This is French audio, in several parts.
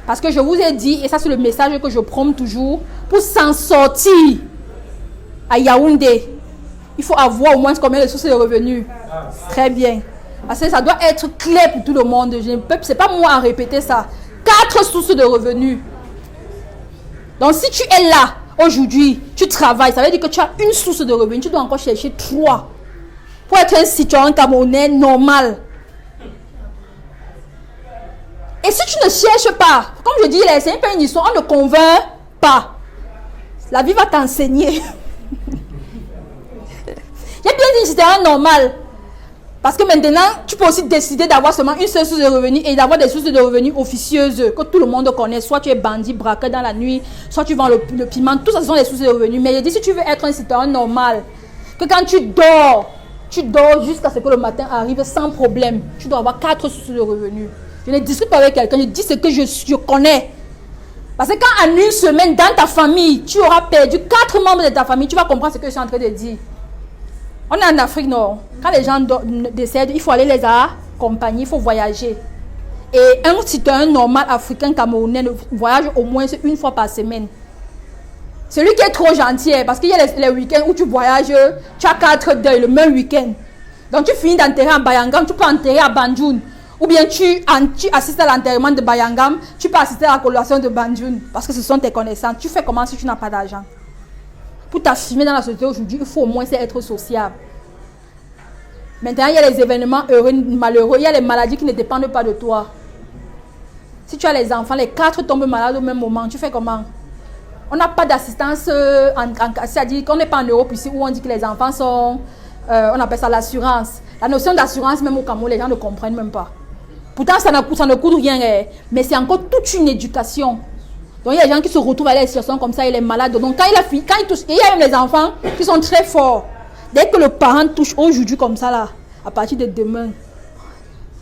Parce que je vous ai dit, et ça c'est le message que je prône toujours, pour s'en sortir à Yaoundé, il faut avoir au moins combien de sources de revenus? Très bien. Parce que ça doit être clair pour tout le monde. Ce n'est pas moi à répéter ça. 4 sources de revenus. Donc si tu es là, aujourd'hui, tu travailles, ça veut dire que tu as une source de revenus. Tu dois encore chercher 3 pour être un citoyen camerounais normal. Et si tu ne cherches pas, comme je dis, ce n'est pas une histoire, on ne convainc pas. La vie va t'enseigner. J'ai bien dit que c'était un normal. Parce que maintenant, tu peux aussi décider d'avoir seulement une seule source de revenus et d'avoir des sources de revenus officieuses que tout le monde connaît. Soit tu es bandit, braqueur dans la nuit, soit tu vends le piment. Tout ça, ce sont des sources de revenus. Mais je dis, si tu veux être un citoyen normal, que quand tu dors jusqu'à ce que le matin arrive sans problème, tu dois avoir 4 sources de revenus. Je ne discute pas avec quelqu'un, je dis ce que je connais. Parce que quand en une semaine, dans ta famille, tu auras perdu 4 membres de ta famille, tu vas comprendre ce que je suis en train de dire. On est en Afrique Nord. Quand les gens décèdent, il faut aller les accompagner, il faut voyager. Et un citoyen normal africain camerounais voyage au moins une fois par semaine. Celui qui est trop gentil, parce qu'il y a les week-ends où tu voyages, tu as 4 deuils le même week-end. Donc tu finis d'enterrer à Bayangam, tu peux enterrer à Banjoun. Ou bien tu assistes à l'enterrement de Bayangam, tu peux assister à la coloration de Banjoun. Parce que ce sont tes connaissances. Tu fais comment si tu n'as pas d'argent? Pour t'affirmer dans la société aujourd'hui, il faut au moins être sociable. Maintenant, il y a les événements heureux, malheureux, il y a les maladies qui ne dépendent pas de toi. Si tu as les enfants, les 4 tombent malades au même moment, tu fais comment? On n'a pas d'assistance, c'est-à-dire qu'on n'est pas en Europe ici où on dit que les enfants sont, on appelle ça l'assurance. La notion d'assurance, même au Cameroun, les gens ne comprennent même pas. Pourtant, ça ne coûte rien, mais c'est encore toute une éducation. Donc, il y a des gens qui se retrouvent à des situations comme ça, il est malade. Donc, quand il touche, et il y a même les enfants qui sont très forts. Dès que le parent touche aujourd'hui comme ça, là, à partir de demain,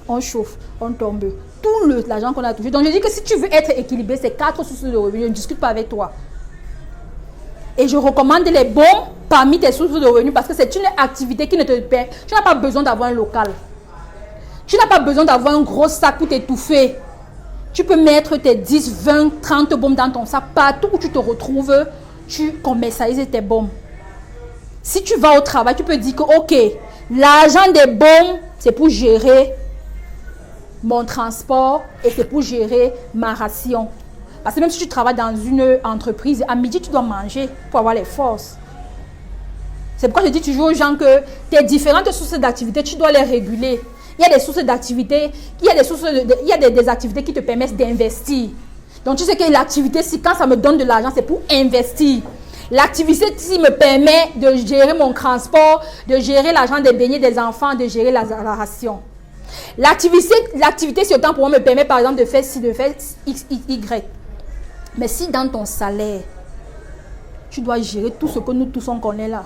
on chauffe, on tombe. Tout l'argent qu'on a touché. Donc, je dis que si tu veux être équilibré, c'est 4 sources de revenus. Je ne discute pas avec toi. Et je recommande les bons parmi tes sources de revenus parce que c'est une activité qui ne te permet. Tu n'as pas besoin d'avoir un local. Tu n'as pas besoin d'avoir un gros sac pour t'étouffer. Tu peux mettre tes 10, 20, 30 bombes dans ton sac. Partout où tu te retrouves, tu commercialises tes bombes. Si tu vas au travail, tu peux dire que, ok, l'argent des bombes, c'est pour gérer mon transport et c'est pour gérer ma ration. Parce que même si tu travailles dans une entreprise, à midi, tu dois manger pour avoir les forces. C'est pourquoi je dis toujours aux gens que tes différentes sources d'activité, tu dois les réguler. Il y a des sources d'activité, il y a des activités qui te permettent d'investir. Donc tu sais que l'activité, si quand ça me donne de l'argent, c'est pour investir. L'activité qui me permet de gérer mon transport, de gérer l'argent des beignets des enfants, de gérer la ration. L'activité sur le temps pour moi me permet par exemple de faire ci, de faire X, Y. Mais si dans ton salaire, tu dois gérer tout ce que nous tous on connaît là,